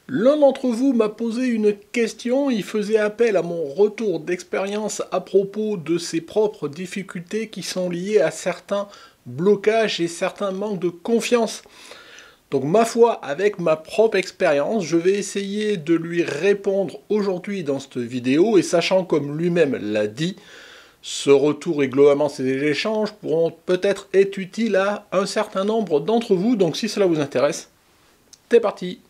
L'un d'entre vous m'a posé une question, il faisait appel à mon retour d'expérience à propos de ses propres difficultés qui sont liées à certains blocages et certains manques de confiance. Donc ma foi, avec ma propre expérience, je vais essayer de lui répondre aujourd'hui dans cette vidéo et sachant comme lui-même l'a dit, ce retour et globalement ces échanges pourront peut-être être utiles à un certain nombre d'entre vous, donc si cela vous intéresse, c'est parti!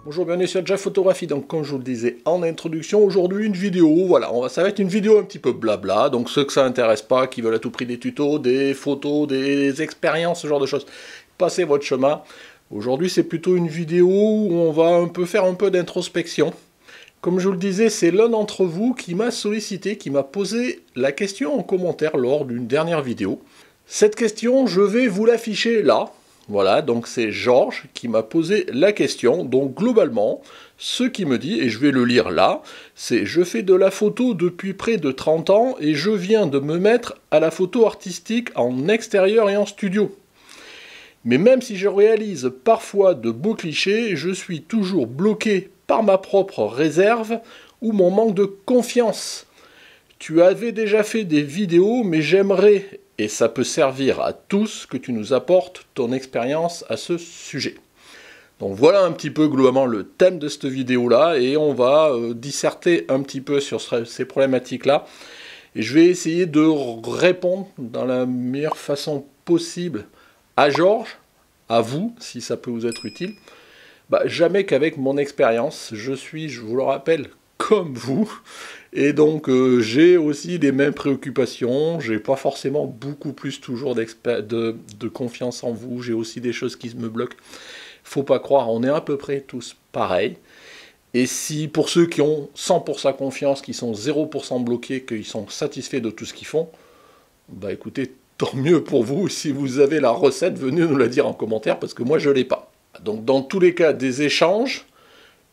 Bonjour, bienvenue sur Jeff Photographie. Donc comme je vous le disais en introduction, aujourd'hui une vidéo, voilà, ça va être une vidéo un petit peu blabla, donc ceux que ça intéresse pas, qui veulent à tout prix des tutos, des photos, des expériences, ce genre de choses, passez votre chemin. Aujourd'hui c'est plutôt une vidéo où on va faire un peu d'introspection. Comme je vous le disais, c'est l'un d'entre vous qui m'a sollicité, qui m'a posé la question en commentaire lors d'une dernière vidéo. Cette question, je vais vous l'afficher là. Voilà, donc c'est Georges qui m'a posé la question. Donc globalement, ce qu'il me dit, et je vais le lire là, c'est « Je fais de la photo depuis près de 30 ans et je viens de me mettre à la photo artistique en extérieur et en studio. Mais même si je réalise parfois de beaux clichés, je suis toujours bloqué par ma propre réserve ou mon manque de confiance. Tu avais déjà fait des vidéos, mais j'aimerais... Et ça peut servir à tous que tu nous apportes ton expérience à ce sujet. » Donc voilà un petit peu globalement le thème de cette vidéo-là, et on va disserter un petit peu sur ces problématiques-là. Et je vais essayer de répondre dans la meilleure façon possible à Georges, à vous, si ça peut vous être utile. Jamais qu'avec mon expérience, je vous le rappelle, comme vous. Et donc j'ai aussi les mêmes préoccupations, j'ai pas forcément beaucoup plus toujours de confiance en vous, j'ai aussi des choses qui me bloquent. Faut pas croire, on est à peu près tous pareils. Et si pour ceux qui ont 100% confiance, qui sont 0% bloqués, qu'ils sont satisfaits de tout ce qu'ils font, écoutez, tant mieux pour vous. Si vous avez la recette, venez nous la dire en commentaire, parce que moi je l'ai pas. Donc dans tous les cas, des échanges,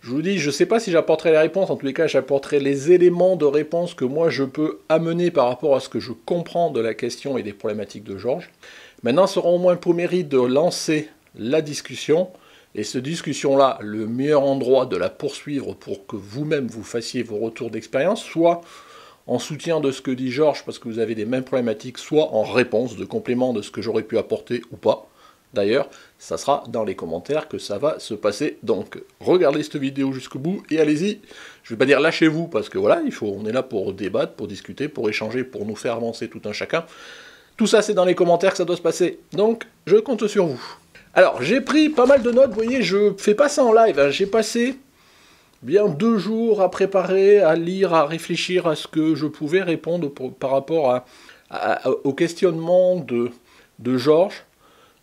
je vous dis, je ne sais pas si j'apporterai les réponses, en tous les cas j'apporterai les éléments de réponse que moi je peux amener par rapport à ce que je comprends de la question et des problématiques de Georges. Maintenant, ça aura au moins pour mérite de lancer la discussion, et cette discussion-là, le meilleur endroit de la poursuivre pour que vous-même vous fassiez vos retours d'expérience, soit en soutien de ce que dit Georges parce que vous avez les mêmes problématiques, soit en réponse de complément de ce que j'aurais pu apporter ou pas. D'ailleurs, ça sera dans les commentaires que ça va se passer. Donc, regardez cette vidéo jusqu'au bout et allez-y. Je ne vais pas dire lâchez-vous parce que voilà, on est là pour débattre, pour discuter, pour échanger, pour nous faire avancer tout un chacun. Tout ça, c'est dans les commentaires que ça doit se passer. Donc, je compte sur vous. Alors, j'ai pris pas mal de notes. Vous voyez, je fais pas ça en live, hein. J'ai passé bien 2 jours à préparer, à lire, à réfléchir à ce que je pouvais répondre par rapport au questionnement de Georges.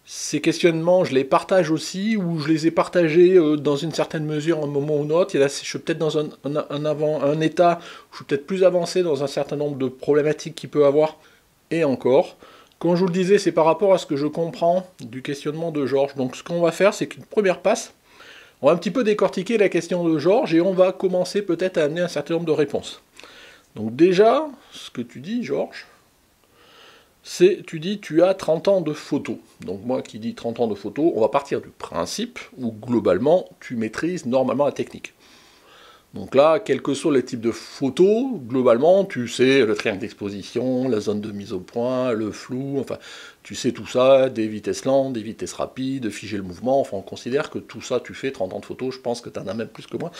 Ces questionnements, je les partage aussi, ou je les ai partagés dans une certaine mesure, à un moment ou un autre. Et là, je suis peut-être dans un état où je suis peut-être plus avancé dans un certain nombre de problématiques qu'il peut avoir. Et encore, comme je vous le disais, c'est par rapport à ce que je comprends du questionnement de Georges. Donc ce qu'on va faire, c'est qu'une première passe, on va un petit peu décortiquer la question de Georges et on va commencer peut-être à amener un certain nombre de réponses. Donc déjà, ce que tu dis, Georges, tu dis tu as 30 ans de photos. Donc moi qui dis 30 ans de photos, on va partir du principe où globalement tu maîtrises normalement la technique. Donc là, quel que soit le type de photo, globalement tu sais le triangle d'exposition, la zone de mise au point, le flou, enfin tu sais tout ça, des vitesses lentes, des vitesses rapides, figer le mouvement, enfin on considère que tout ça tu fais 30 ans de photos, je pense que tu en as même plus que moi.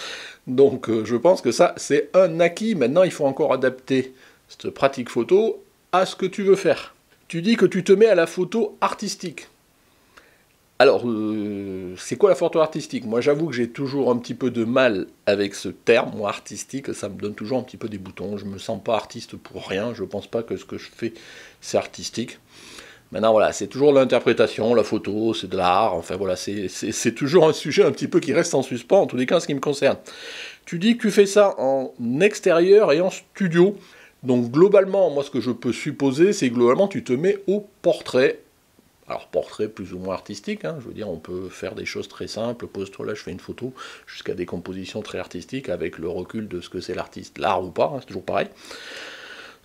Donc je pense que ça c'est un acquis. Maintenant il faut encore adapter cette pratique photo à ce que tu veux faire. Tu dis que tu te mets à la photo artistique. Alors, c'est quoi la photo artistique? Moi, j'avoue que j'ai toujours un petit peu de mal avec ce terme, moi, artistique, ça me donne toujours un petit peu des boutons. Je me sens pas artiste pour rien, je pense pas que ce que je fais, c'est artistique. Maintenant, voilà, c'est toujours l'interprétation, la photo, c'est de l'art, enfin voilà, c'est toujours un sujet un petit peu qui reste en suspens, en tous les cas, en ce qui me concerne. Tu dis que tu fais ça en extérieur et en studio. Donc globalement, moi ce que je peux supposer, c'est que globalement tu te mets au portrait Alors portrait plus ou moins artistique, hein, je veux dire, on peut faire des choses très simples, pose-toi là, je fais une photo, jusqu'à des compositions très artistiques avec le recul de ce que c'est l'artiste, l'art ou pas, hein, c'est toujours pareil.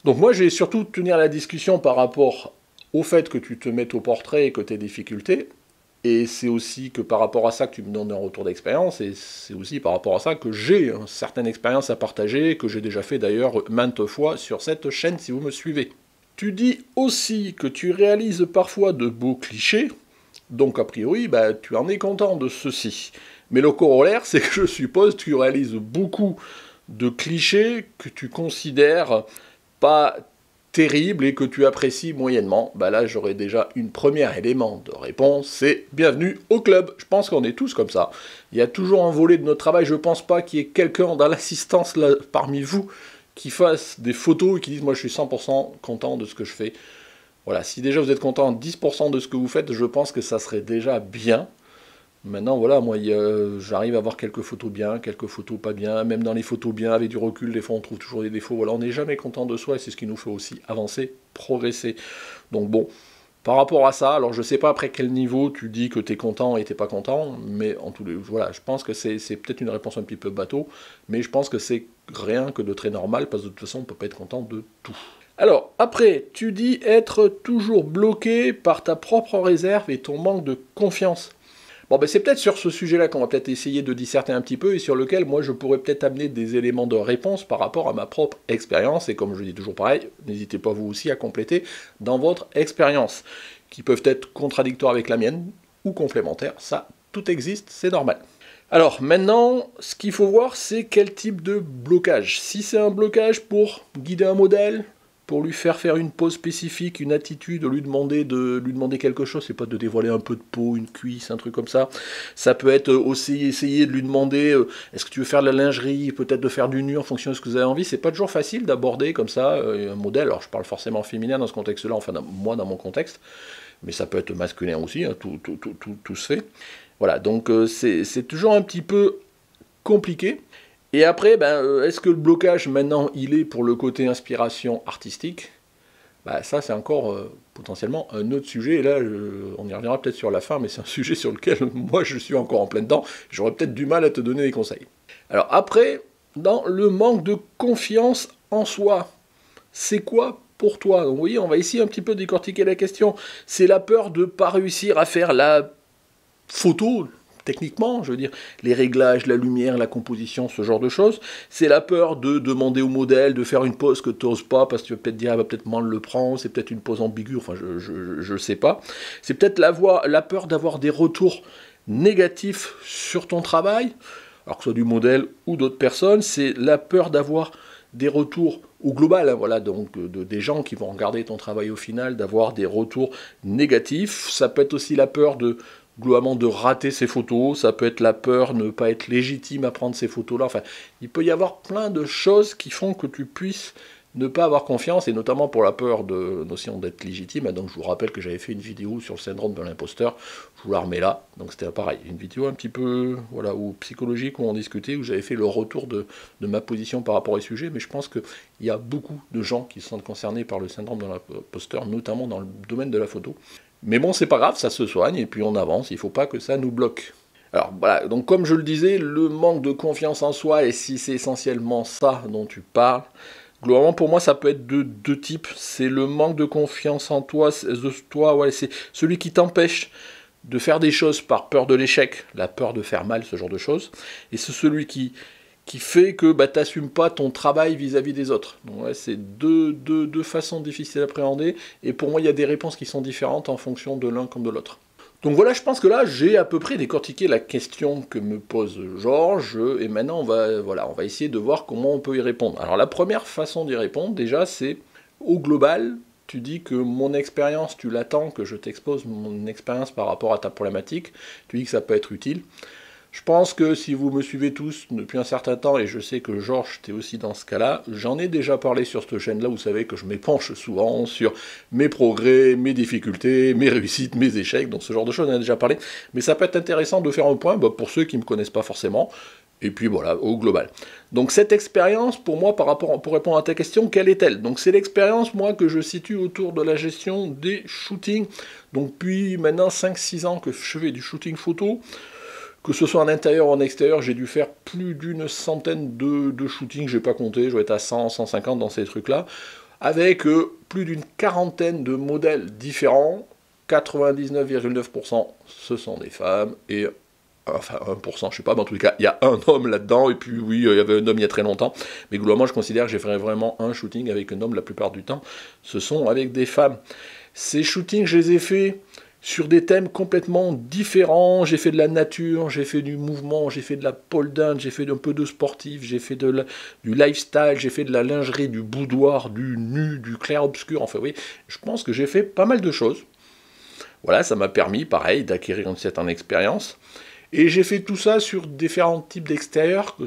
Donc moi, je vais surtout tenir la discussion par rapport au fait que tu te mettes au portrait et que tu aies des difficultés. Et c'est aussi que par rapport à ça que tu me donnes un retour d'expérience, et c'est aussi par rapport à ça que j'ai une certaine expérience à partager, que j'ai déjà fait d'ailleurs maintes fois sur cette chaîne si vous me suivez. Tu dis aussi que tu réalises parfois de beaux clichés, donc a priori, bah, tu en es content de ceci. Mais le corollaire, c'est que je suppose que tu réalises beaucoup de clichés que tu considères pas terrible et que tu apprécies moyennement, bah là j'aurais déjà une première élément de réponse, c'est bienvenue au club. Je pense qu'on est tous comme ça. Il y a toujours un volet de notre travail, je pense pas qu'il y ait quelqu'un dans l'assistance là parmi vous qui fasse des photos et qui dise moi je suis 100% content de ce que je fais. Voilà, si déjà vous êtes content de 10% de ce que vous faites, je pense que ça serait déjà bien. Maintenant, voilà, moi, j'arrive à avoir quelques photos bien, quelques photos pas bien, même dans les photos bien, avec du recul, des fois on trouve toujours des défauts, voilà, on n'est jamais content de soi, et c'est ce qui nous fait aussi avancer, progresser. Donc bon, par rapport à ça, alors je sais pas après quel niveau tu dis que tu es content et t'es pas content, mais en tous les voilà, je pense que c'est peut-être une réponse un petit peu bateau, mais je pense que c'est rien que de très normal, parce que de toute façon, on peut pas être content de tout. Alors, après, tu dis être toujours bloqué par ta propre réserve et ton manque de confiance. Bon, ben c'est peut-être sur ce sujet-là qu'on va peut-être essayer de disserter un petit peu et sur lequel moi je pourrais peut-être amener des éléments de réponse par rapport à ma propre expérience. Et comme je dis toujours pareil, n'hésitez pas vous aussi à compléter dans votre expérience, qui peuvent être contradictoires avec la mienne ou complémentaires. Ça, tout existe, c'est normal. Alors maintenant, ce qu'il faut voir, c'est quel type de blocage. Si c'est un blocage pour guider un modèle, pour lui faire une pose spécifique, une attitude, lui demander quelque chose, c'est pas de dévoiler un peu de peau, une cuisse, un truc comme ça. Ça peut être aussi essayer de lui demander, est-ce que tu veux faire de la lingerie, peut-être de faire du nu en fonction de ce que vous avez envie. C'est pas toujours facile d'aborder comme ça un modèle. Alors je parle forcément féminin dans ce contexte-là, enfin moi dans mon contexte, mais ça peut être masculin aussi, hein, tout se fait. Voilà, donc c'est toujours un petit peu compliqué. Et après, ben, est-ce que le blocage, maintenant, il est pour le côté inspiration artistique? Ben, ça, c'est encore potentiellement un autre sujet. Et là, on y reviendra peut-être sur la fin, mais c'est un sujet sur lequel moi, je suis encore en plein dedans. J'aurais peut-être du mal à te donner des conseils. Alors après, dans le manque de confiance en soi, c'est quoi pour toi? Donc, vous voyez, on va ici un petit peu décortiquer la question. C'est la peur de ne pas réussir à faire la photo, techniquement, je veux dire, les réglages, la lumière, la composition, ce genre de choses. C'est la peur de demander au modèle de faire une pose que tu n'oses pas, parce que tu vas peut-être dire, elle va peut-être mal le prendre, c'est peut-être une pose ambiguë, enfin, je sais pas. C'est peut-être la peur d'avoir des retours négatifs sur ton travail, alors que ce soit du modèle ou d'autres personnes. C'est la peur d'avoir des retours au global, hein, voilà, donc des gens qui vont regarder ton travail au final, d'avoir des retours négatifs. Ça peut être aussi la peur globalement de rater ses photos, ça peut être la peur de ne pas être légitime à prendre ces photos-là, enfin, il peut y avoir plein de choses qui font que tu puisses ne pas avoir confiance, et notamment pour la peur de notion d'être légitime. Donc je vous rappelle que j'avais fait une vidéo sur le syndrome de l'imposteur, je vous la remets là, donc c'était pareil, une vidéo un petit peu, voilà, où psychologique, où on discutait, où j'avais fait le retour de ma position par rapport au sujet, mais je pense qu'il y a beaucoup de gens qui sont concernés par le syndrome de l'imposteur, notamment dans le domaine de la photo. Mais bon, c'est pas grave, ça se soigne, et puis on avance, il ne faut pas que ça nous bloque. Alors voilà, donc comme je le disais, le manque de confiance en soi, et si c'est essentiellement ça dont tu parles, globalement pour moi ça peut être de deux types. C'est le manque de confiance en toi, ouais, c'est celui qui t'empêche de faire des choses par peur de l'échec, la peur de faire mal, ce genre de choses, et c'est celui qui fait que bah, tu n'assumes pas ton travail vis-à-vis des autres. Donc ouais, c'est deux façons difficiles à appréhender, et pour moi il y a des réponses qui sont différentes en fonction de l'un comme de l'autre. Donc voilà, je pense que là j'ai à peu près décortiqué la question que me pose Georges, et maintenant on va essayer de voir comment on peut y répondre. Alors la première façon d'y répondre, déjà, c'est au global. Tu dis que mon expérience, tu l'attends, que je t'expose mon expérience par rapport à ta problématique, tu dis que ça peut être utile. Je pense que si vous me suivez tous depuis un certain temps, et je sais que Georges, t'es aussi dans ce cas-là, j'en ai déjà parlé sur cette chaîne-là, vous savez que je m'épanche souvent sur mes progrès, mes difficultés, mes réussites, mes échecs, donc ce genre de choses, on en a déjà parlé, mais ça peut être intéressant de faire un point, bah, pour ceux qui ne me connaissent pas forcément, Et puis voilà, au global. Donc cette expérience, pour moi, pour répondre à ta question, quelle est-elle? Donc c'est l'expérience, moi, que je situe autour de la gestion des shootings. Donc depuis maintenant 5-6 ans que je fais du shooting photo, que ce soit en intérieur ou en extérieur, j'ai dû faire plus d'une centaine de shootings, je n'ai pas compté, je dois être à 100, 150 dans ces trucs-là, avec plus d'une quarantaine de modèles différents. 99,9% ce sont des femmes, et enfin 1%, je sais pas, mais en tout cas, il y a un homme là-dedans, et puis oui, il y avait un homme il y a très longtemps, mais globalement, je considère que j'ai fait vraiment un shooting avec un homme la plupart du temps, ce sont avec des femmes. Ces shootings, je les ai faits sur des thèmes complètement différents, j'ai fait de la nature, j'ai fait du mouvement, j'ai fait de la pole dance, j'ai fait un peu de sportif, j'ai fait du lifestyle, j'ai fait de la lingerie, du boudoir, du nu, du clair-obscur, enfin oui, je pense que j'ai fait pas mal de choses. Voilà, ça m'a permis, pareil, d'acquérir une certaine expérience. Et j'ai fait tout ça sur différents types d'extérieurs,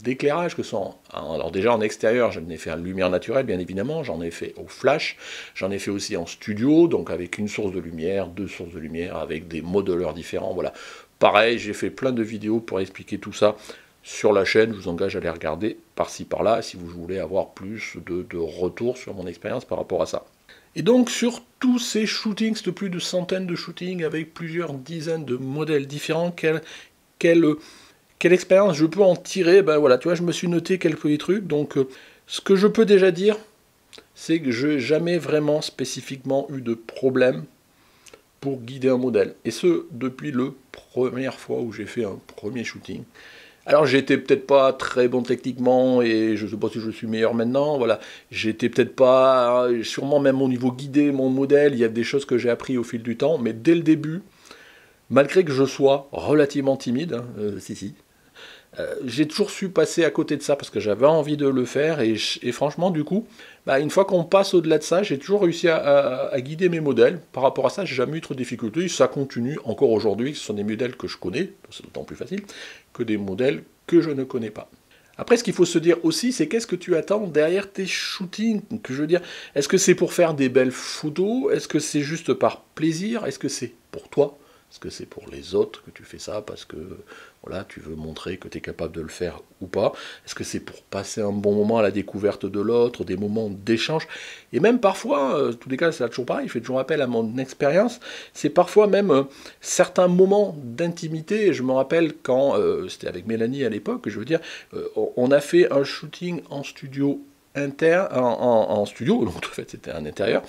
d'éclairage, que sont... Alors déjà en extérieur, j'en ai fait en lumière naturelle, bien évidemment, j'en ai fait au flash, j'en ai fait aussi en studio, donc avec une source de lumière, 2 sources de lumière, avec des modeleurs différents, voilà. Pareil, j'ai fait plein de vidéos pour expliquer tout ça sur la chaîne, je vous engage à les regarder par-ci par-là, si vous voulez avoir plus de retours sur mon expérience par rapport à ça. Et donc sur tous ces shootings, de plus de centaines de shootings avec plusieurs dizaines de modèles différents, quelle expérience je peux en tirer? Ben voilà, tu vois, je me suis noté quelques petits trucs. Donc ce que je peux déjà dire, c'est que je n'ai jamais vraiment spécifiquement eu de problème pour guider un modèle. Et ce, depuis la première fois où j'ai fait un premier shooting. Alors j'étais peut-être pas très bon techniquement et je ne sais pas si je suis meilleur maintenant, voilà. J'étais peut-être pas, sûrement même au niveau guidé, mon modèle, il y a des choses que j'ai appris au fil du temps, mais dès le début, malgré que je sois relativement timide, hein, j'ai toujours su passer à côté de ça parce que j'avais envie de le faire et franchement du coup, bah, une fois qu'on passe au-delà de ça, j'ai toujours réussi à guider mes modèles. Par rapport à ça, j'ai jamais eu trop de difficultés, ça continue encore aujourd'hui, ce sont des modèles que je connais, c'est d'autant plus facile, que des modèles que je ne connais pas. Après, ce qu'il faut se dire aussi, c'est qu'est-ce que tu attends derrière tes shootings? Que je veux dire, est-ce que c'est pour faire des belles photos? Est-ce que c'est juste par plaisir? Est-ce que c'est pour toi? Est-ce que c'est pour les autres que tu fais ça parce que voilà, tu veux montrer que tu es capable de le faire ou pas? Est-ce que c'est pour passer un bon moment à la découverte de l'autre, des moments d'échange? Et même parfois, tous les cas, c'est toujours pareil, je fais toujours appel à mon expérience, c'est parfois même certains moments d'intimité. Je me rappelle quand, c'était avec Mélanie à l'époque, je veux dire, on a fait un shooting en studio en studio, donc en fait c'était un intérieur,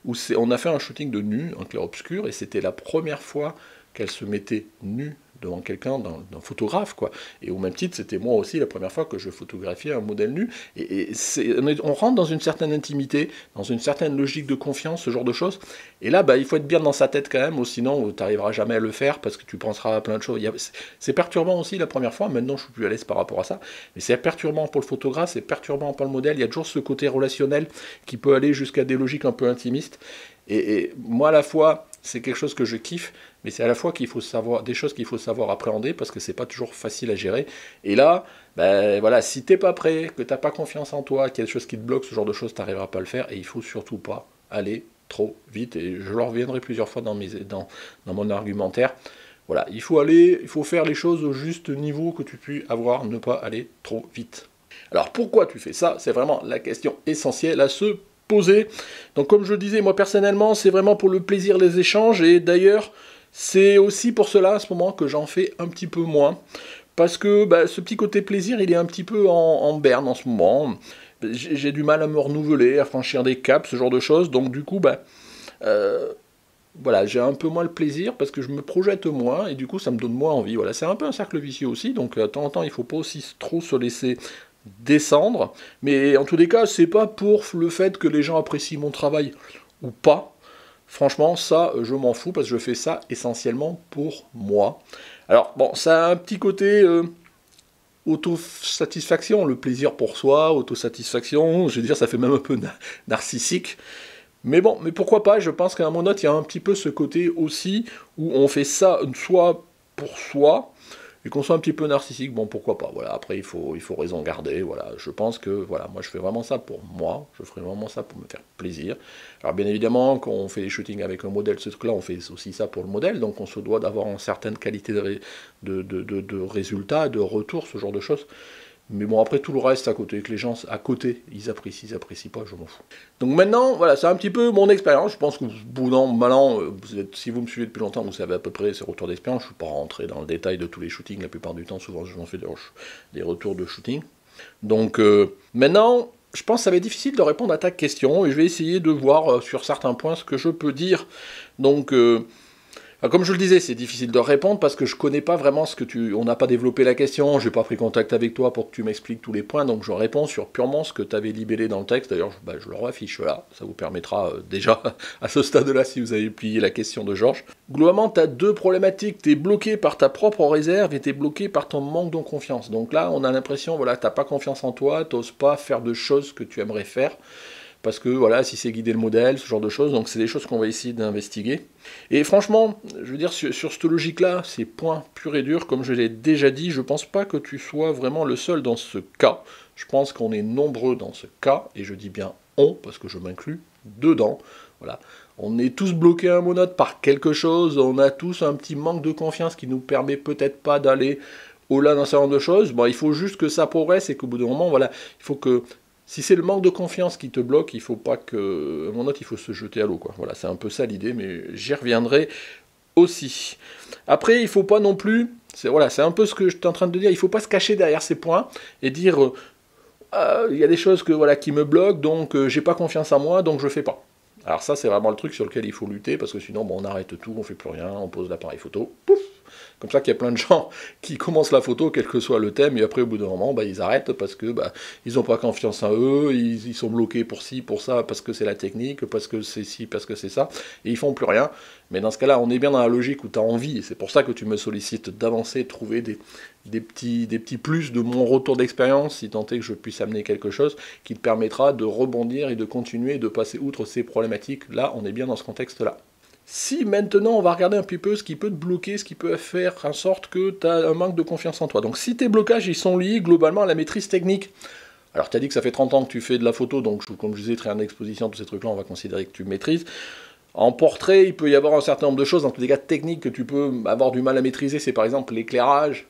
où on a fait un shooting de nu, en clair-obscur, et c'était la première fois qu'elle se mettait nue devant quelqu'un, d'un photographe, quoi. Et au même titre, c'était moi aussi la première fois que je photographiais un modèle nu. Et on rentre dans une certaine intimité, dans une certaine logique de confiance, ce genre de choses. Et là, bah, il faut être bien dans sa tête quand même, ou sinon tu n'arriveras jamais à le faire parce que tu penseras à plein de choses. C'est perturbant aussi la première fois, maintenant je suis plus à l'aise par rapport à ça, mais c'est perturbant pour le photographe, c'est perturbant pour le modèle, il y a toujours ce côté relationnel qui peut aller jusqu'à des logiques un peu intimistes. Et moi, à la fois, c'est quelque chose que je kiffe, mais c'est à la fois qu'il faut savoir des choses qu'il faut savoir appréhender parce que c'est pas toujours facile à gérer. Et là, ben voilà, si t'es pas prêt, que t'as pas confiance en toi, qu'il y a des choses qui te bloquent, ce genre de choses, t'arriveras pas à le faire. Et il faut surtout pas aller trop vite. Et je le reviendrai plusieurs fois dans mon argumentaire. Voilà, il faut faire les choses au juste niveau que tu puisses avoir, ne pas aller trop vite. Alors pourquoi tu fais ça? C'est vraiment la question essentielle à se poser. Donc comme je le disais, moi personnellement, c'est vraiment pour le plaisir des échanges, et d'ailleurs, c'est aussi pour cela, à ce moment, que j'en fais un petit peu moins, parce que bah, ce petit côté plaisir, il est un petit peu en berne en ce moment. J'ai du mal à me renouveler, à franchir des caps, ce genre de choses, donc du coup, bah, voilà, j'ai un peu moins le plaisir, parce que je me projette moins, et du coup, ça me donne moins envie. Voilà, c'est un peu un cercle vicieux aussi, donc de temps en temps, il ne faut pas aussi trop se laisser descendre, mais en tous les cas, c'est pas pour le fait que les gens apprécient mon travail ou pas. Franchement, ça, je m'en fous, parce que je fais ça essentiellement pour moi. Alors, bon, ça a un petit côté autosatisfaction, le plaisir pour soi, autosatisfaction, je veux dire, ça fait même un peu narcissique. Mais bon, mais pourquoi pas, je pense qu'à un moment donné, il y a un petit peu ce côté aussi, où on fait ça soit pour soi, et qu'on soit un petit peu narcissique, bon pourquoi pas, voilà, après il faut raison garder, voilà, je pense que, voilà, moi je fais vraiment ça pour moi, je ferai vraiment ça pour me faire plaisir. Alors bien évidemment, quand on fait des shootings avec un modèle, ce truc-là, on fait aussi ça pour le modèle, donc on se doit d'avoir une certaine qualité de résultats, de retour, ce genre de choses. Mais bon, après tout le reste à côté, que les gens à côté, ils apprécient pas, je m'en fous. Donc maintenant, voilà, c'est un petit peu mon expérience. Je pense que maintenant, si vous me suivez depuis longtemps, vous savez à peu près ces retours d'expérience. Je ne suis pas rentré dans le détail de tous les shootings, la plupart du temps, souvent je m'en fais des retours de shooting. Donc maintenant, je pense que ça va être difficile de répondre à ta question, et je vais essayer de voir sur certains points ce que je peux dire. Donc comme je le disais, c'est difficile de répondre parce que je connais pas vraiment ce que tu... On n'a pas développé la question, j'ai pas pris contact avec toi pour que tu m'expliques tous les points, donc je réponds sur purement ce que tu avais libellé dans le texte. D'ailleurs, je le affiche là, ça vous permettra déjà, à ce stade-là, si vous avez plié la question de Georges. Globalement, tu as deux problématiques, tu es bloqué par ta propre réserve et tu es bloqué par ton manque de confiance. Donc là, on a l'impression, voilà, tu n'as pas confiance en toi, tu n'oses pas faire de choses que tu aimerais faire. Parce que voilà, si c'est guider le modèle, ce genre de choses, donc c'est des choses qu'on va essayer d'investiguer. Et franchement, je veux dire, sur cette logique-là, c'est point pur et dur, comme je l'ai déjà dit, je pense pas que tu sois vraiment le seul dans ce cas. Je pense qu'on est nombreux dans ce cas, et je dis bien on, parce que je m'inclus dedans. Voilà. On est tous bloqués à un monote par quelque chose, on a tous un petit manque de confiance qui nous permet peut-être pas d'aller au-delà d'un certain nombre de choses. Bon, il faut juste que ça progresse et qu'au bout d'un moment, voilà, il faut que... Si c'est le manque de confiance qui te bloque, il faut pas que... À mon note, il faut se jeter à l'eau, quoi. Voilà, c'est un peu ça l'idée, mais j'y reviendrai aussi. Après, il faut pas non plus... Voilà, c'est un peu ce que je suis en train de dire, il faut pas se cacher derrière ces points et dire... il y a des choses que, voilà, qui me bloquent, donc j'ai pas confiance en moi, donc je fais pas. Alors ça, c'est vraiment le truc sur lequel il faut lutter, parce que sinon, bon, on arrête tout, on fait plus rien, on pose l'appareil photo, pouf. Comme ça qu'il y a plein de gens qui commencent la photo, quel que soit le thème, et après au bout d'un moment, ils arrêtent parce que ils n'ont pas confiance en eux, ils sont bloqués pour ci, pour ça, parce que c'est la technique, parce que c'est ci, parce que c'est ça, et ils font plus rien. Mais dans ce cas-là, on est bien dans la logique où tu as envie, et c'est pour ça que tu me sollicites d'avancer, de trouver des petits plus de mon retour d'expérience, si tant est que je puisse amener quelque chose qui te permettra de rebondir et de continuer, de passer outre ces problématiques. Là, on est bien dans ce contexte-là. Si maintenant on va regarder un petit peu ce qui peut te bloquer, ce qui peut faire en sorte que tu as un manque de confiance en toi. Donc si tes blocages ils sont liés globalement à la maîtrise technique, alors tu as dit que ça fait 30 ans que tu fais de la photo, donc comme je disais, très en exposition, tous ces trucs-là, on va considérer que tu maîtrises. En portrait, il peut y avoir un certain nombre de choses, dans tous les cas techniques, que tu peux avoir du mal à maîtriser, c'est par exemple l'éclairage,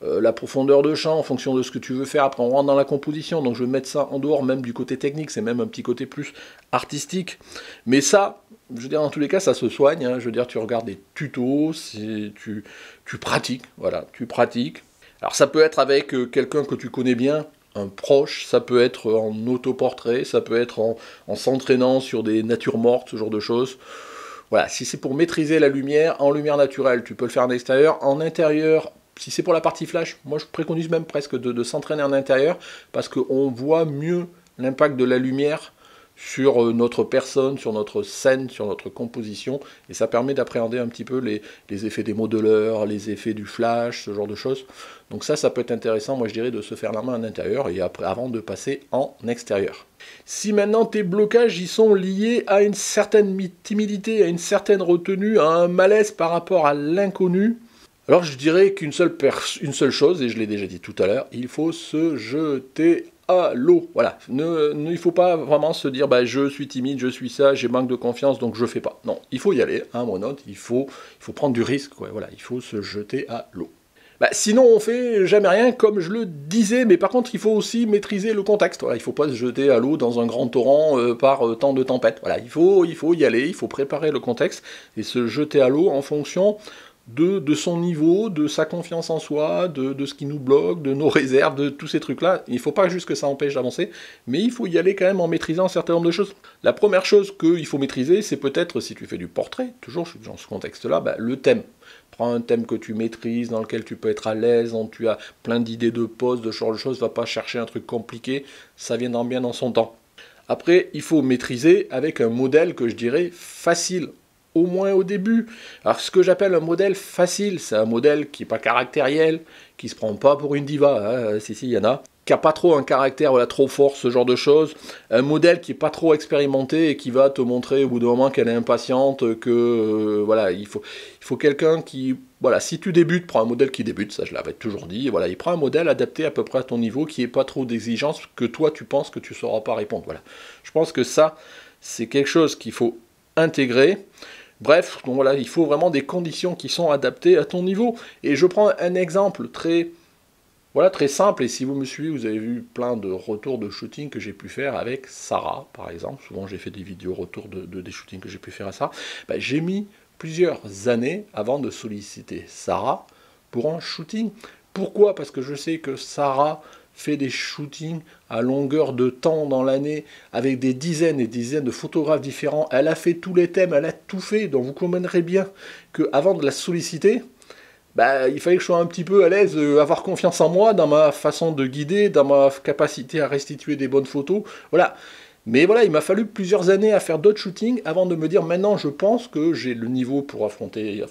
la profondeur de champ en fonction de ce que tu veux faire. Après on rentre dans la composition, donc je vais mettre ça en dehors même du côté technique, c'est même un petit côté plus artistique. Mais ça, je veux dire, dans tous les cas, ça se soigne, hein. Je veux dire, tu regardes des tutos, tu pratiques, voilà, tu pratiques. Alors ça peut être avec quelqu'un que tu connais bien, un proche, ça peut être en autoportrait, ça peut être en s'entraînant sur des natures mortes, ce genre de choses. Voilà, si c'est pour maîtriser la lumière, en lumière naturelle, tu peux le faire en extérieur. En intérieur, si c'est pour la partie flash, moi je préconise même presque de s'entraîner en intérieur, parce qu'on voit mieux l'impact de la lumière sur notre personne, sur notre scène, sur notre composition, et ça permet d'appréhender un petit peu les effets des modeleurs, les effets du flash, ce genre de choses. Donc ça peut être intéressant, moi je dirais, de se faire la main en intérieur, et après, avant de passer en extérieur. Si maintenant tes blocages y sont liés à une certaine timidité, à une certaine retenue, à un malaise par rapport à l'inconnu, alors je dirais qu'une seule chose, et je l'ai déjà dit tout à l'heure, il faut se jeter à l'eau. Voilà, il ne faut pas vraiment se dire je suis timide, je suis ça, j'ai manque de confiance, donc je fais pas. Non, il faut y aller, hein, mon note, il faut prendre du risque, quoi. Voilà, il faut se jeter à l'eau. Sinon on fait jamais rien, comme je le disais, mais par contre il faut aussi maîtriser le contexte. Voilà, il ne faut pas se jeter à l'eau dans un grand torrent par temps de tempête. Voilà, il faut y aller, il faut préparer le contexte et se jeter à l'eau en fonction de son niveau, de sa confiance en soi, de ce qui nous bloque, de nos réserves, de tous ces trucs-là. Il ne faut pas juste que ça empêche d'avancer, mais il faut y aller quand même en maîtrisant un certain nombre de choses. La première chose qu'il faut maîtriser, c'est peut-être, si tu fais du portrait, toujours dans ce contexte-là, le thème. Prends un thème que tu maîtrises, dans lequel tu peux être à l'aise, dont tu as plein d'idées de pose, de genre de choses, va pas chercher un truc compliqué, ça viendra bien dans son temps. Après, il faut maîtriser avec un modèle que je dirais facile, au moins au début. Alors ce que j'appelle un modèle facile, c'est un modèle qui n'est pas caractériel, qui se prend pas pour une diva, si il y en a, qui n'a pas trop un caractère trop fort, ce genre de choses, un modèle qui n'est pas trop expérimenté et qui va te montrer au bout d'un moment qu'elle est impatiente, que voilà, il faut quelqu'un qui voilà, si tu débutes, prends un modèle qui débute, ça je l'avais toujours dit, et voilà, il prend un modèle adapté à peu près à ton niveau, qui n'ait pas trop d'exigences que toi tu penses que tu ne sauras pas répondre. Voilà. Je pense que ça, c'est quelque chose qu'il faut intégrer. Bref, donc voilà, il faut vraiment des conditions qui sont adaptées à ton niveau. Et je prends un exemple très, voilà, très simple, et si vous me suivez, vous avez vu plein de retours de shooting que j'ai pu faire avec Sarah, par exemple. Souvent j'ai fait des vidéos retours des shootings que j'ai pu faire à Sarah. Ben, j'ai mis plusieurs années avant de solliciter Sarah pour un shooting. Pourquoi? Parce que je sais que Sarah fait des shootings à longueur de temps dans l'année avec des dizaines et des dizaines de photographes différents. Elle a fait tous les thèmes, elle a tout fait. Donc vous comprendrez bien qu'avant de la solliciter, bah, il fallait que je sois un petit peu à l'aise, avoir confiance en moi, dans ma façon de guider, dans ma capacité à restituer des bonnes photos. Voilà. Mais voilà, il m'a fallu plusieurs années à faire d'autres shootings avant de me dire maintenant je pense que j'ai le niveau pour affronter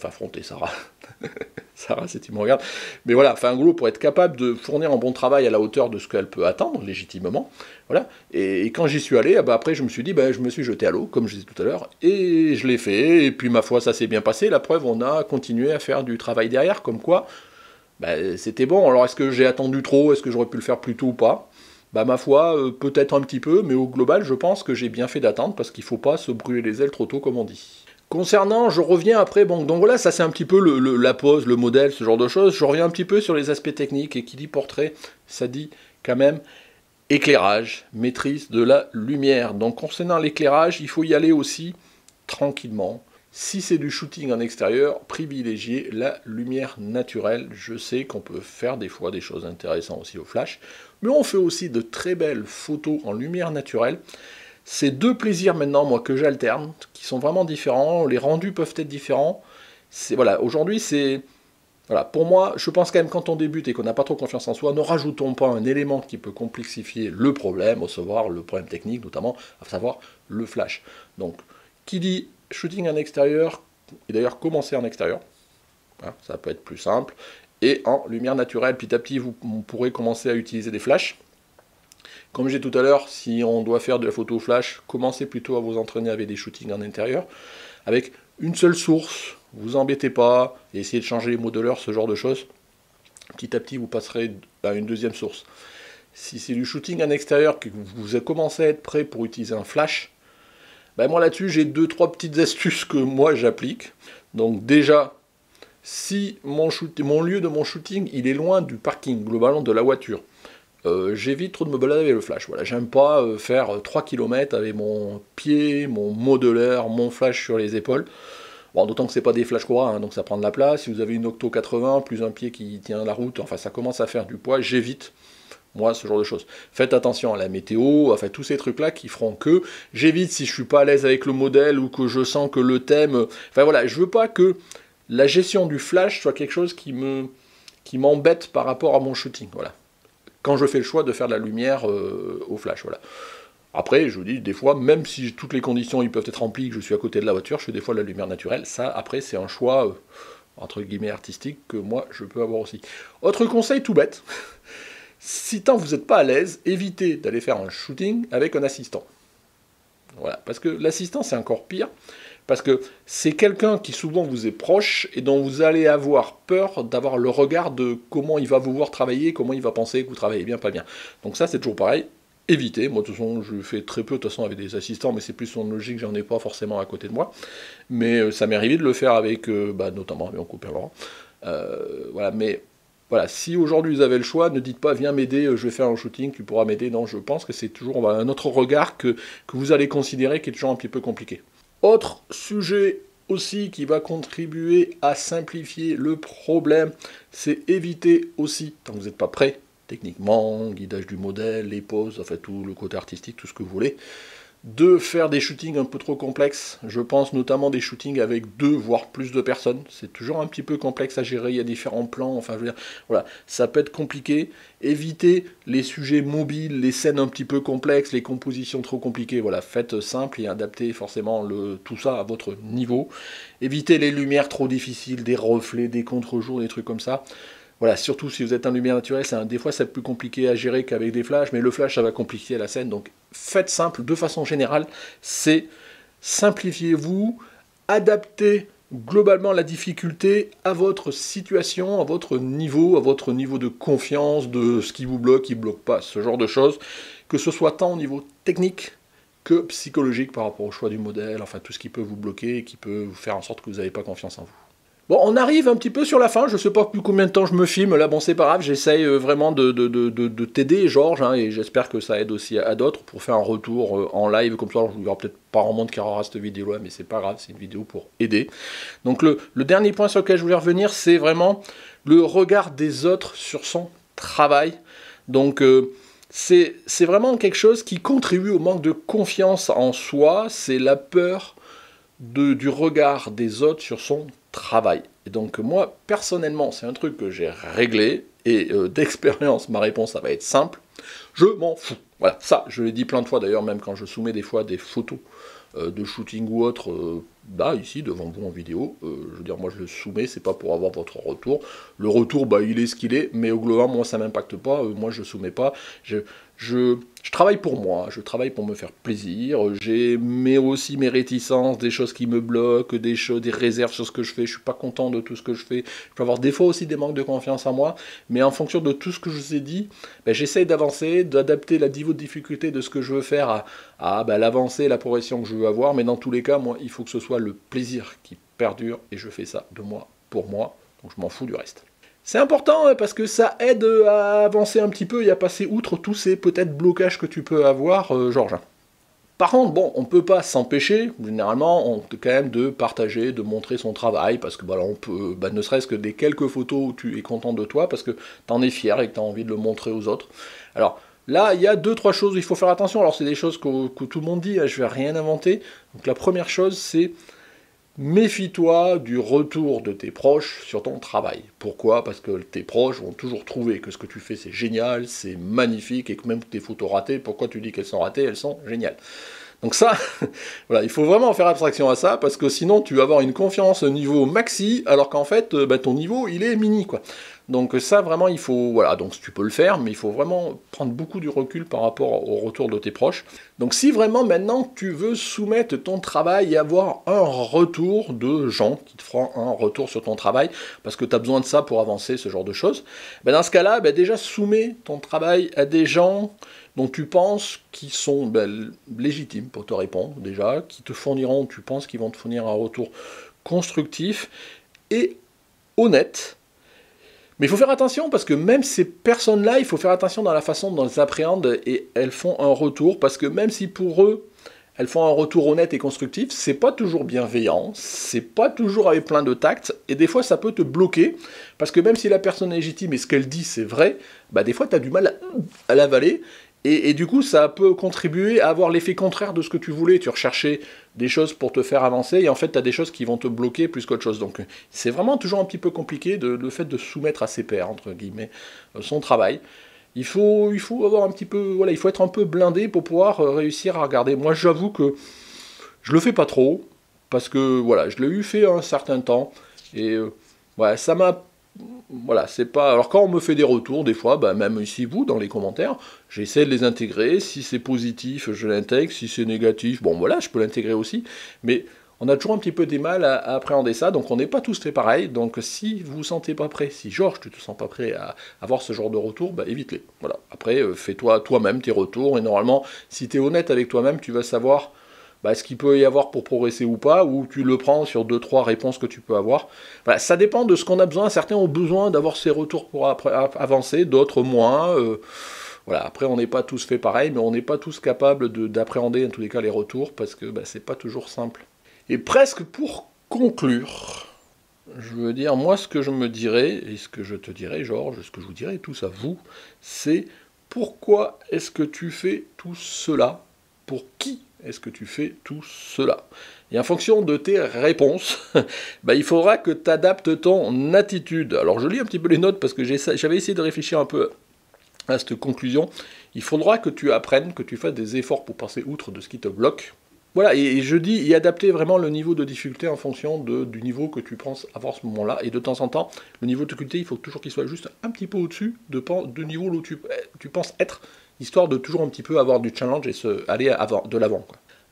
Sarah. Sarah, si tu me regardes. Mais voilà, enfin, en gros, pour être capable de fournir un bon travail à la hauteur de ce qu'elle peut attendre, légitimement. Voilà. Et quand j'y suis allé, bah, après, je me suis dit, bah, je me suis jeté à l'eau, comme je disais tout à l'heure, et je l'ai fait. Et puis, ma foi, ça s'est bien passé. La preuve, on a continué à faire du travail derrière, comme quoi, bah, c'était bon. Alors, est-ce que j'ai attendu trop? Est-ce que j'aurais pu le faire plus tôt ou pas? Bah, ma foi, peut-être un petit peu, mais au global, je pense que j'ai bien fait d'attendre, parce qu'il ne faut pas se brûler les ailes trop tôt, comme on dit. Concernant, je reviens après, bon, donc voilà, ça c'est un petit peu la pose, le modèle, ce genre de choses. Je reviens un petit peu sur les aspects techniques, et qui dit portrait, ça dit quand même éclairage, maîtrise de la lumière. Donc concernant l'éclairage, il faut y aller aussi tranquillement. Si c'est du shooting en extérieur, privilégiez la lumière naturelle. Je sais qu'on peut faire des fois des choses intéressantes aussi au flash, mais on fait aussi de très belles photos en lumière naturelle. C'est deux plaisirs maintenant, moi, que j'alterne, qui sont vraiment différents. Les rendus peuvent être différents. Voilà, aujourd'hui, c'est... Voilà, pour moi, je pense quand même quand on débute et qu'on n'a pas trop confiance en soi, ne rajoutons pas un élément qui peut complexifier le problème, à savoir le problème technique, notamment, à savoir le flash. Donc, qui dit shooting en extérieur, et d'ailleurs commencer en extérieur, hein, ça peut être plus simple, et en lumière naturelle, petit à petit, vous pourrez commencer à utiliser des flashs. Comme j'ai dit tout à l'heure, si on doit faire de la photo flash, commencez plutôt à vous entraîner avec des shootings en intérieur, avec une seule source, vous embêtez pas, et essayez de changer les modeleurs, ce genre de choses. Petit à petit, vous passerez à une deuxième source. Si c'est du shooting en extérieur, que vous commencez à être prêt pour utiliser un flash, ben moi là-dessus, j'ai 2-3 petites astuces que moi j'applique. Donc déjà, si mon lieu de mon shooting, il est loin du parking, globalement de la voiture, j'évite trop de me balader avec le flash. Voilà, j'aime pas faire 3 km avec mon pied, mon modeleur, mon flash sur les épaules. Bon, d'autant que c'est pas des flash Cobra, hein, donc ça prend de la place. Si vous avez une Octo 80, plus un pied qui tient la route, enfin ça commence à faire du poids, j'évite, moi, ce genre de choses. Faites attention à la météo, enfin tous ces trucs-là qui feront que j'évite si je suis pas à l'aise avec le modèle ou que je sens que le thème... Enfin voilà, je veux pas que la gestion du flash soit quelque chose qui m'embête par rapport à mon shooting, voilà. Quand je fais le choix de faire de la lumière au flash, voilà. Après, je vous dis, des fois, même si toutes les conditions ils peuvent être remplies, que je suis à côté de la voiture, je fais des fois de la lumière naturelle. Ça, après, c'est un choix, entre guillemets, artistique, que moi, je peux avoir aussi. Autre conseil tout bête, si tant vous n'êtes pas à l'aise, évitez d'aller faire un shooting avec un assistant. Voilà, parce que l'assistant, c'est encore pire, parce que c'est quelqu'un qui souvent vous est proche et dont vous allez avoir peur d'avoir le regard de comment il va vous voir travailler, comment il va penser que vous travaillez bien, pas bien. Donc ça, c'est toujours pareil. Évitez, moi de toute façon je fais très peu de toute façon avec des assistants, mais c'est plus en logique, j'en ai pas forcément à côté de moi. Mais ça m'est arrivé de le faire avec, notamment avec mon copain Laurent. Voilà, mais voilà, si aujourd'hui vous avez le choix, ne dites pas viens m'aider, je vais faire un shooting, tu pourras m'aider. Non, je pense que c'est toujours un autre regard que vous allez considérer qui est toujours un petit peu compliqué. Autre sujet aussi qui va contribuer à simplifier le problème, c'est éviter aussi, tant que vous n'êtes pas prêt, techniquement, guidage du modèle, les poses, enfin tout le côté artistique, tout ce que vous voulez, de faire des shootings un peu trop complexes. Je pense notamment des shootings avec 2 voire plus de personnes. C'est toujours un petit peu complexe à gérer, il y a différents plans, enfin je veux dire, voilà, ça peut être compliqué. Évitez les sujets mobiles, les scènes un petit peu complexes, les compositions trop compliquées, voilà, faites simple et adaptez forcément tout ça à votre niveau. Évitez les lumières trop difficiles, des reflets, des contre-jours, des trucs comme ça. Voilà, surtout si vous êtes en lumière naturelle, des fois c'est plus compliqué à gérer qu'avec des flashs, mais le flash ça va compliquer la scène, donc faites simple, de façon générale, c'est simplifiez-vous, adaptez globalement la difficulté à votre situation, à votre niveau de confiance, de ce qui vous bloque, qui ne bloque pas, ce genre de choses, que ce soit tant au niveau technique que psychologique par rapport au choix du modèle, enfin tout ce qui peut vous bloquer et qui peut vous faire en sorte que vous n'avez pas confiance en vous. Bon, on arrive un petit peu sur la fin, je sais pas plus combien de temps je me filme, là bon c'est pas grave, j'essaye vraiment de t'aider Georges, hein, et j'espère que ça aide aussi à d'autres pour faire un retour en live comme ça, il n'y aura peut-être pas vraiment de qui aura cette vidéo là, mais c'est pas grave, c'est une vidéo pour aider. Donc le dernier point sur lequel je voulais revenir, c'est vraiment le regard des autres sur son travail. Donc c'est vraiment quelque chose qui contribue au manque de confiance en soi, c'est la peur du regard des autres sur son travail. Et donc moi, personnellement, c'est un truc que j'ai réglé, et d'expérience, ma réponse, ça va être simple, je m'en fous. Voilà, ça, je l'ai dit plein de fois d'ailleurs, même quand je soumets des fois des photos de shooting ou autre, là, ici, devant vous en vidéo, je veux dire, moi je le soumets, c'est pas pour avoir votre retour. Le retour, bah, il est ce qu'il est, mais au global, moi, ça m'impacte pas, moi je soumets pas, je travaille pour moi, je travaille pour me faire plaisir, j'ai aussi mes réticences, des choses qui me bloquent, des réserves sur ce que je fais, je suis pas content de tout ce que je fais, je peux avoir des fois aussi des manques de confiance en moi, mais en fonction de tout ce que je vous ai dit, ben, j'essaye d'avancer, d'adapter le niveau de difficulté de ce que je veux faire à ben, l'avancée, la progression que je veux avoir, mais dans tous les cas, moi, il faut que ce soit le plaisir qui perdure, et je fais ça de moi, pour moi, donc je m'en fous du reste. C'est important parce que ça aide à avancer un petit peu et à passer outre tous ces peut-être blocages que tu peux avoir, Georges. Par contre, bon, on ne peut pas s'empêcher, généralement, quand même de partager, de montrer son travail, parce que bah, là, on peut, bah, ne serait-ce que des quelques photos où tu es content de toi, parce que tu en es fier et que tu as envie de le montrer aux autres. Alors, là, il y a 2-3 choses où il faut faire attention. Alors, c'est des choses que tout le monde dit, hein, je ne vais rien inventer. Donc, la première chose, c'est méfie-toi du retour de tes proches sur ton travail. Pourquoi? Parce que tes proches vont toujours trouver que ce que tu fais c'est génial, c'est magnifique, et que même tes photos ratées, pourquoi tu dis qu'elles sont ratées? Elles sont géniales. Donc ça, voilà, il faut vraiment faire abstraction à ça, parce que sinon tu vas avoir une confiance au niveau maxi, alors qu'en fait, bah, ton niveau, il est mini, quoi. Donc ça, vraiment, il faut, voilà, donc tu peux le faire, mais il faut vraiment prendre beaucoup du recul par rapport au retour de tes proches. Donc si vraiment maintenant tu veux soumettre ton travail et avoir un retour de gens qui te feront un retour sur ton travail, parce que tu as besoin de ça pour avancer, ce genre de choses, ben dans ce cas-là, ben déjà soumets ton travail à des gens dont tu penses qu'ils sont légitimes pour te répondre, déjà, qui te fourniront, tu penses qu'ils vont te fournir un retour constructif et honnête. Mais il faut faire attention, parce que même ces personnes-là, il faut faire attention dans la façon dont elles appréhendent et elles font un retour, parce que même si pour eux, elles font un retour honnête et constructif, c'est pas toujours bienveillant, c'est pas toujours avec plein de tact, et des fois ça peut te bloquer, parce que même si la personne est légitime et ce qu'elle dit c'est vrai, bah des fois tu as du mal à l'avaler, et du coup ça peut contribuer à avoir l'effet contraire de ce que tu voulais, tu recherchais des choses pour te faire avancer, et en fait tu as des choses qui vont te bloquer plus qu'autre chose, donc c'est vraiment toujours un petit peu compliqué le fait de soumettre à ses pairs, entre guillemets, son travail. Il faut avoir un petit peu, voilà, il faut être un peu blindé pour pouvoir réussir à regarder. Moi j'avoue que je le fais pas trop, parce que voilà, je l'ai eu fait un certain temps, et ouais, ça m'a... Voilà, c'est pas... Alors quand on me fait des retours, des fois, bah, même ici, vous, dans les commentaires, j'essaie de les intégrer. Si c'est positif, je l'intègre. Si c'est négatif, bon voilà, je peux l'intégrer aussi. Mais on a toujours un petit peu des mal à appréhender ça, donc on n'est pas tous fait pareil. Donc si vous vous sentez pas prêt, si Georges, tu te sens pas prêt à avoir ce genre de retour, bah évite-les. Voilà. Après, fais-toi toi-même tes retours, et normalement, si tu es honnête avec toi-même, tu vas savoir ce qu'il peut y avoir pour progresser ou pas, ou tu le prends sur 2-3 réponses que tu peux avoir. Voilà, ça dépend de ce qu'on a besoin. Certains ont besoin d'avoir ces retours pour avancer, d'autres moins. Voilà, après, on n'est pas tous fait pareil, mais on n'est pas tous capables d'appréhender, en tous les cas, les retours, parce que c'est pas toujours simple. Et presque pour conclure, je veux dire, moi, ce que je me dirais, et ce que je te dirais, Georges, ce que je vous dirais, tous à vous, c'est pourquoi est-ce que tu fais tout cela? Pour qui est-ce que tu fais tout cela? Et en fonction de tes réponses, il faudra que tu adaptes ton attitude. Alors je lis un petit peu les notes parce que j'avais essayé de réfléchir un peu à cette conclusion. Il faudra que tu apprennes, que tu fasses des efforts pour passer outre de ce qui te bloque. Voilà, et je dis, y adapter vraiment le niveau de difficulté en fonction du niveau que tu penses avoir à ce moment-là. Et de temps en temps, le niveau de difficulté, il faut toujours qu'il soit juste un petit peu au-dessus du niveau où tu penses être, histoire de toujours un petit peu avoir du challenge et aller de l'avant.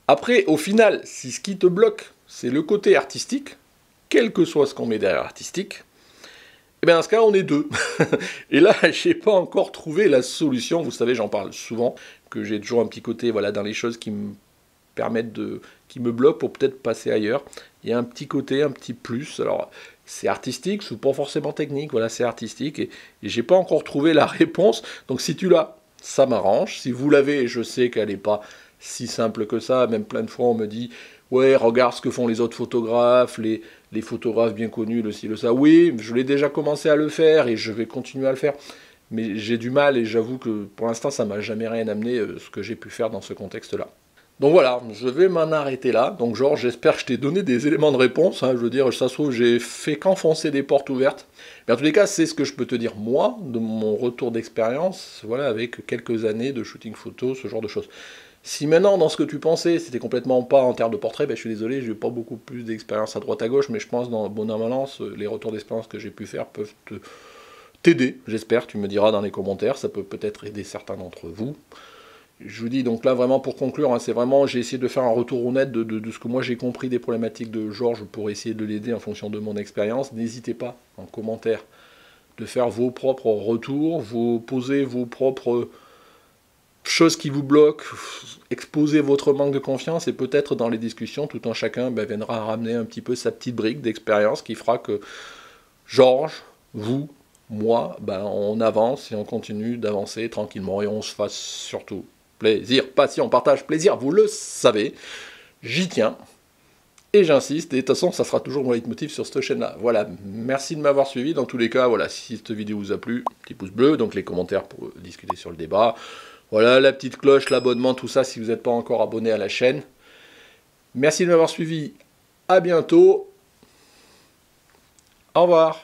Après, au final, si ce qui te bloque, c'est le côté artistique, quel que soit ce qu'on met derrière artistique, et bien dans ce cas, on est deux. Et là, j'ai pas encore trouvé la solution. Vous savez, j'en parle souvent, que j'ai toujours un petit côté voilà, dans les choses qui me permettent qui me bloquent pour peut-être passer ailleurs. Il y a un petit côté, un petit plus. Alors, c'est artistique, c'est pas forcément technique, voilà, c'est artistique. Et j'ai pas encore trouvé la réponse. Donc si tu l'as, ça m'arrange. Si vous l'avez, je sais qu'elle n'est pas si simple que ça. Même plein de fois, on me dit, ouais, regarde ce que font les autres photographes, les photographes bien connus, le ci, le ça. Oui, je l'ai déjà commencé à le faire et je vais continuer à le faire. Mais j'ai du mal et j'avoue que pour l'instant, ça m'a jamais rien amené ce que j'ai pu faire dans ce contexte-là. Donc voilà, je vais m'en arrêter là. Donc genre, j'espère que je t'ai donné des éléments de réponse. Hein. Je veux dire, ça se trouve, j'ai fait qu'enfoncer des portes ouvertes. Mais en tous les cas, c'est ce que je peux te dire, moi, de mon retour d'expérience, voilà, avec quelques années de shooting photo, ce genre de choses. Si maintenant, dans ce que tu pensais, c'était complètement pas en termes de portrait, ben, je suis désolé, j'ai pas beaucoup plus d'expérience à droite à gauche, mais je pense, dans bon an, mal an, les retours d'expérience que j'ai pu faire peuvent t'aider, j'espère, tu me diras dans les commentaires, ça peut peut-être aider certains d'entre vous. Je vous dis donc là vraiment pour conclure, hein, c'est vraiment, j'ai essayé de faire un retour honnête de ce que moi j'ai compris des problématiques de Georges pour essayer de l'aider en fonction de mon expérience. N'hésitez pas en commentaire de faire vos propres retours, poser vos propres choses qui vous bloquent, exposer votre manque de confiance et peut-être dans les discussions, tout en chacun viendra ramener un petit peu sa petite brique d'expérience qui fera que Georges, vous, moi, on avance et on continue d'avancer tranquillement et on se fasse surtout plaisir, passion, partage, plaisir, vous le savez, j'y tiens, et j'insiste, et de toute façon, ça sera toujours mon leitmotiv sur cette chaîne-là. Voilà, merci de m'avoir suivi, dans tous les cas, voilà, si cette vidéo vous a plu, petit pouce bleu, donc les commentaires pour discuter sur le débat, voilà, la petite cloche, l'abonnement, tout ça, si vous n'êtes pas encore abonné à la chaîne. Merci de m'avoir suivi, à bientôt, au revoir.